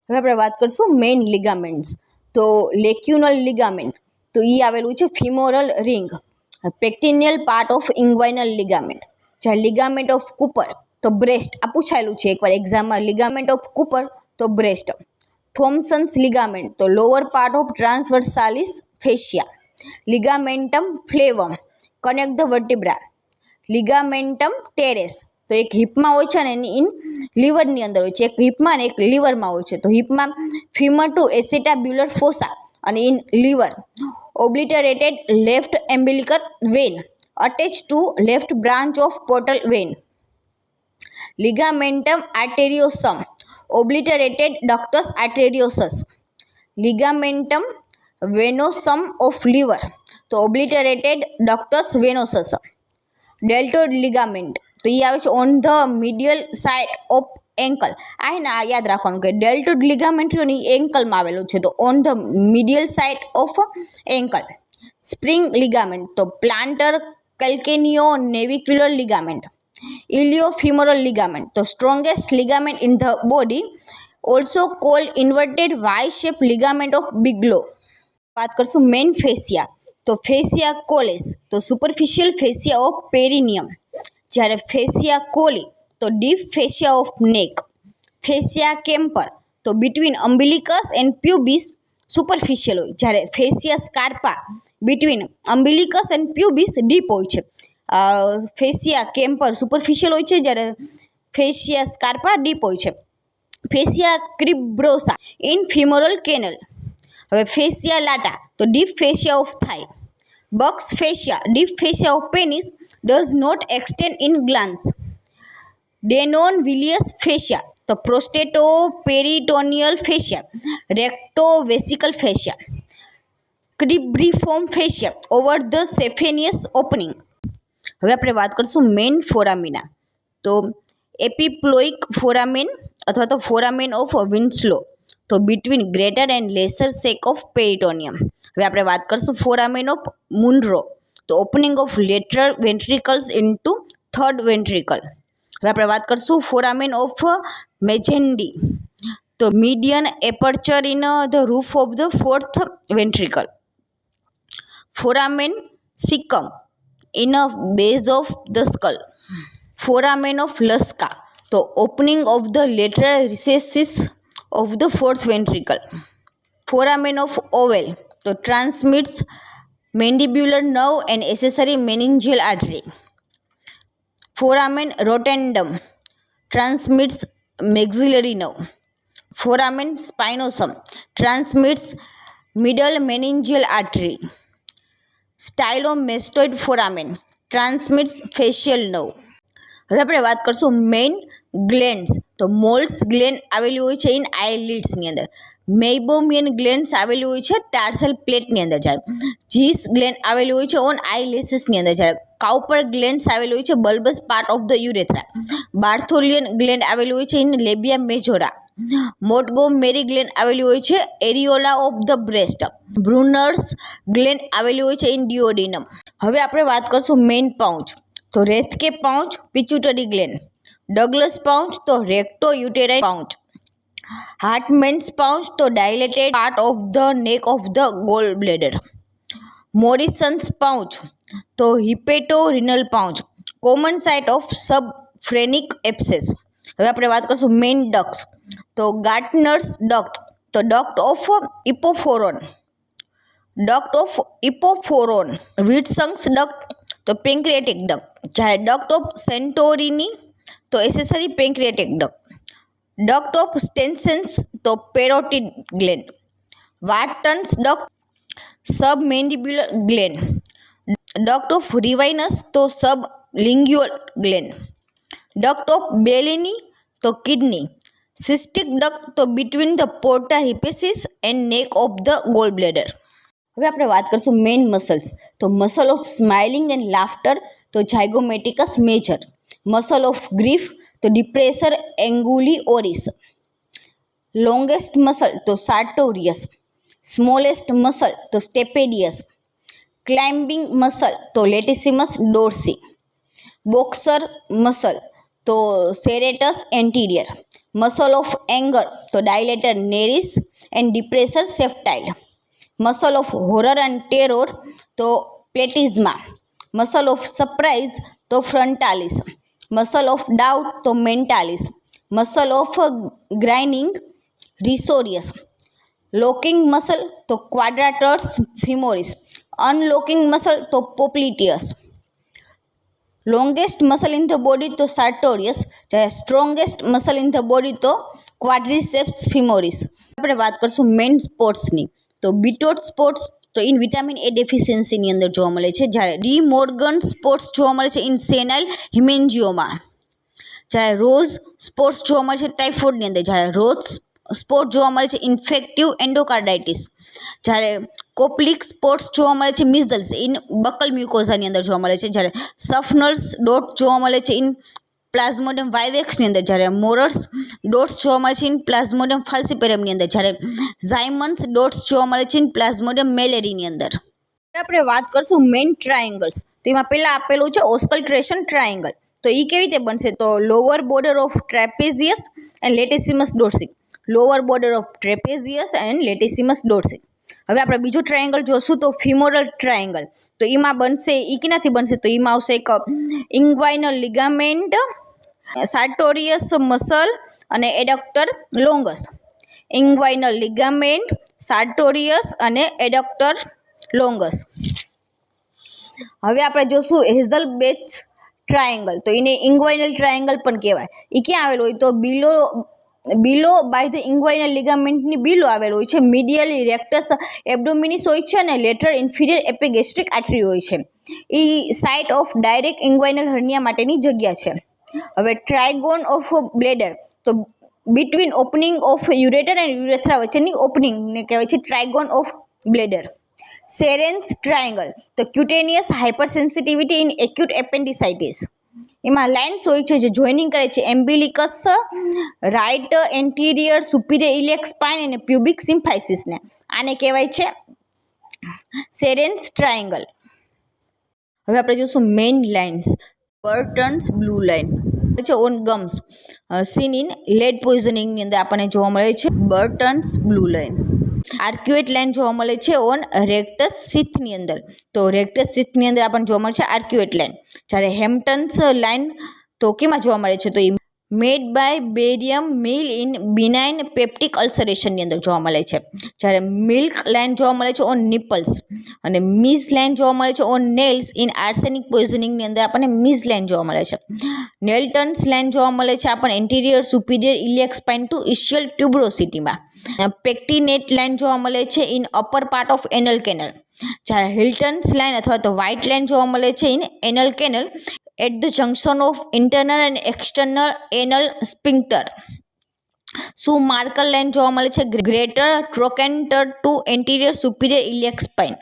હવે આપણે વાત કરશું મેઇન લિગામેન્ટ્સ. તો લેક્યુનલ લિગામેન્ટ તો એ આવેલું છે femoral ring. Pectineal part of inguinal ligament. જ્યાં લિગામેન્ટ ઓફ કૂપર તો બ્રેસ્ટ, આ પૂછાયેલું છે એકવાર એક્ઝામમાં. લિગામેન્ટ ઓફ કૂપર તો બ્રેસ્ટ. થોમ્સન્સ લિગામેન્ટ તો lower part of transversalis fascia. Ligamentum flavum connect the vertebra. Ligamentum teres તો એક હિપમાં હોય છે અને એની ઇન લીવરની અંદર હોય છે. એક હિપમાં ને એક લીવરમાં હોય છે. તો હિપમાં ફીમર ટુ એસેટાબ્યુલર ફોસા અને in liver obliterated left umbilical vein attach to left branch of portal vein. Ligamentum arteriosum obliterated ductus arteriosus. Ligamentum venosum of liver તો ઓબ્લિટરેટેડ ડક્ટસ વેનોસસ. ડેલ્ટોઇડ લિગામેન્ટ તો એ આવે છે on the medial side of ankle. આ હે ને આ યાદ રાખવાનું કે ડેલ્ટોઇડ લિગામેન્ટ રહ્યો ને એ એન્કલમાં આવેલું છે. તો on the medial side of ankle. Spring ligament તો plantar calcaneonavicular ligament. Iliofemoral ligament તો strongest ligament in the body, also called inverted Y shape ligament of Bigelow. વાત કરશું મેઇન ફેસિયા. તો ફેસિયા કોલેસ તો સુપરફિશિયલ ફેસિયા ઓફ પેરિનિયમ. જ્યારે ફેસિયા કોલી તો ડીપ ફેસિયા ઓફ નેક. ફેસિયા camper તો બિટવીન અમ્બિલિકસ એન્ડ પ્યુબિસ સુપરફિશિયલ હોય. જ્યારે ફેસિયા સ્કાર્પા બિટવીન અમ્બિલિકસ એન્ડ પ્યુબિસ ડીપ હોય છે. ફેસિયા કેમ્પર સુપરફિશિયલ હોય છે, જ્યારે ફેસિયા સ્કાર્પા ડીપ હોય છે. Fascia cribrosa in femoral canal. હવે ફેસિયા લાટા તો deep fascia of thigh. Buck's fascia deep fascia of penis does not extend in glans. Denonvilliers fascia તો prostatoperitoneal fascia. Rectovesical fascia. Cribriform fascia over the saphenous opening. હવે આપણે વાત કરીશું main ફોરામિના. તો એપિપ્લોઇક ફોરામેન અથવા તો ફોરામેન of Winslow તો between greater and lesser sac of peritoneum. હવે આપણે વાત કરીશું ફોરામેન ઓફ મુનરો તો opening of lateral ventricles into third ventricle. હવે આપણે વાત કરીશું ફોરામેન ઓફ મેજેન્ડી તો median aperture in the roof of the fourth ventricle. Foramen caecum in a base of the skull. Foramen of Luschka તો opening of the lateral recesses of the fourth ventricle. Foramen of oval તો transmits mandibular nerve and accessory meningeal artery. Foramen rotundum transmits maxillary nerve. Foramen spinosum transmits middle meningeal artery. Stylomastoid foramen transmits facial nerve. હવે આપણે વાત કરશું main glands. તો moles gland આવેલી હોય છે in આઈલિડ્સની અંદર. મેઇબોમિયન ગ્લેન્ડ્સ આવેલી હોય છે ટાર્સલ પ્લેટની અંદર. જ્યારે જીસ ગ્લેન્ડ આવેલી હોય છે ઓન આઈલેસીસની અંદર. જ્યારે કાઉપર ગ્લેન્ડ્સ આવેલી હોય છે બલ્બસ part of the urethra. બાર્થોલિયન gland આવેલી હોય છે ઇન લેબિયા મેજોરા. મોન્ટગોમેરી ગ્લેન્ડ આવેલી હોય છે એરિયોલા ઓફ ધ બ્રેસ્ટ. બ્રુનર્સ ગ્લેન્ડ આવેલી હોય છે ઇન ડિયોડિનમ. હવે આપણે વાત કરશું મેઇન પાઉચ. તો Rathke pouch pituitary gland. Douglas pouch તો rectouterine pouch. Hartmann's pouch તો dilated part of the neck of the gall bladder. Morrison's pouch તો hepatorenal pouch common site of subphrenic abscess. હવે આપણે વાત કરીશું main ducts. તો Gartner's duct તો duct of epoophoron. Duct of epoophoron. Wirsung's duct તો pancreatic duct. જ્યારે duct of Santorini તો accessory pancreatic duct. Duct of Stensen's તો પેરોટિડ gland. Wharton's duct submandibular gland. Duct of Rivinus તો sublingual gland. Duct of Bellini તો kidney. Cystic duct તો between the porta hepatis and neck of the gall bladder. હવે આપણે વાત કરીશું main muscles. તો muscle of smiling and laughter તો zygomaticus major. Muscle of grief તો ડિપ્રેસર એંગુલી ઓરિસ. લોંગેસ્ટ મસલ તો સાર્ટોરિયસ. સ્મોલેસ્ટ મસલ તો સ્ટેપેડિયસ. ક્લાઇમ્બિંગ મસલ તો લેટિસિમસ ડોર્સી. બોક્સર મસલ તો serratus anterior. Muscle of anger તો dilator naris and depressor septi. Muscle of horror and terror તો platysma. Muscle of surprise તો frontalis. Muscle of doubt તો mentalis. Muscle of grinning risorius. Locking muscle તો quadratus femoris. Unlocking muscle તો popliteus. Longest muscle in the body તો sartorius. જ્યારે strongest muscle in the body તો quadriceps femoris. આપણે વાત કરશું મેઇન સ્પોર્ટ્સની. તો બીટોટ સ્પોર્ટ્સ તો ઇન વિટામિન એ ડેફિશિયન્સીની અંદર જોવા મળે છે. જ્યારે ડી મોર્ગન સ્પોર્ટ્સ જોવા મળે છે ઇન સેનાઇલ હિમેન્જિયોમા. જ્યારે રોઝ સ્પોર્ટ્સ જોવા મળે છે ટાઇફોઇડની અંદર. જ્યારે રોઝ સ્પોટ જોવા મળે છે ઇન્ફેક્ટિવ એન્ડોકાર્ડાઇટિસ. જ્યારે કોપ્લિક સ્પોટ્સ જોવા મળે છે મિઝલ્સ ઇન બકલ મ્યુકોઝાની અંદર જોવા મળે છે. જ્યારે સફનર્સ ડોટ જોવા મળે છે ઇન પ્લાઝ્મોડિયમ વાઇવેક્સની અંદર. જ્યારે મોરર્સ ડોટ્સ જોવા મળે છે ઇન પ્લાઝ્મોડિયમ ફાલ્સિપેરમની અંદર. જ્યારે ઝાયમન્સ ડોટ્સ જોવા મળે છે ઇન પ્લાઝ્મોડિયમ મેલેરીની અંદર. આપણે વાત કરશું મેઇન ટ્રાયેંગલ્સ. તો એમાં પહેલાં આપેલું છે ઓસ્કલ્ટ્રેશન ટ્રાયેંગલ. તો એ કેવી રીતે બનશે? તો lower border of trapezius and latissimus dorsi. Lower border of trapezius and latissimus dorsi. હવે આપણે બીજો ટ્રાયેંગલ જોશું તો ફિમોરલ ટ્રાયેંગલ. તો એમાં બનશે એ કેનાથી બનશે? તો એમાં આવશે એક ઇંગ્વાઇનલ લિગામેન્ટ, સાર્ટોરિયસ મસલ અને એડક્ટર લોંગસ. ઇંગ્વાઇનલ લિગામેન્ટ, સાર્ટોરિયસ અને એડક્ટર લોંગસ. હવે આપણે જોશું હેઝલ બેચ ટ્રાયેંગલ. તો એને ઇંગ્વાઇનલ ટ્રાયેંગલ પણ કહેવાય. એ ક્યાં આવેલું હોય? તો બિલો બાય ધ ઇંગ્વાઇનલ લિગામેન્ટની બિલો આવેલું હોય છે. મીડિયલી રેક્ટસ એબ્ડોમિનિસ હોય છે અને લેટરલ ઇન્ફિરિયર એપિગેસ્ટ્રિક આર્ટરી હોય છે. એ સાઇટ ઓફ ડાયરેક્ટ ઇંગ્વાઇનલ હર્નિયા માટેની જગ્યા છે. હવે ટ્રાયગોન ઓફ બ્લેડર. તો between opening of ureter and urethra વચ્ચેની ઓપનિંગને કહેવાય છે ટ્રાયગોન ઓફ બ્લેડર. સેરેન્સ ટ્રાયેંગલ. તો ક્યુટેનિયસ હાઇપરસેન્સિટિવિટી ઇન એક્યુટ એપેન્ડિસાઇટિસ. એમાં લાઇન્સ હોય છે જે જોઇનિંગ કરે છે એમ્બિલિકસ, right anterior superior iliac spine અને પ્યુબિક સિમ્ફાઇસિસને. આને કહેવાય છે સેરેન્સ ટ્રાયેંગલ. હવે આપણે જોઈશું મેઇન લાઇન્સ. બર્ટન્સ બ્લુ લાઇન છે ઓન ગમ્સ સીન ઇન લેડ પોઈઝનિંગની અંદર આપણને જોવા મળે છે બર્ટન્સ બ્લુ લાઇન. આર્ક્યુએટ લાઇન જોવા મળે છે ઓન રેક્ટસ સીથની અંદર. તો રેક્ટસ સીથની અંદર આપણને જોવા મળે છે આર્ક્યુએટ લાઇન. જ્યારે હેમ્પટન્સ લાઇન તો કેમાં જોવા મળે છે? તો એ made by barium meal in benign peptic અલ્સરેશનની અંદર જોવા મળે છે. જ્યારે મિલ્ક લાઇન જોવા મળે છે ઓન નિપલ્સ અને મિઝ લાઇન જોવા મળે છે ઓન નેલ્સ ઇન આર્સેનિક પોઈઝનિંગની અંદર આપણને મિઝ લાઇન જોવા મળે છે. નેલ્ટન્સ લાઇન જોવા મળે છે આપણને anterior superior iliac spine to ischial ટ્યુબ્રોસિટીમાં. પેક્ટિનેટ લાઇન જોવા મળે છે in upper part of anal canal. જ્યારે હિલ્ટન્સ લાઇન અથવા તો વ્હાઇટ લાઇન જોવા મળે છે in anal canal at the junction of internal and external anal sphincter. શું માર્કર લાઇન જોવા મળે છે greater trochanter to anterior superior iliac spine.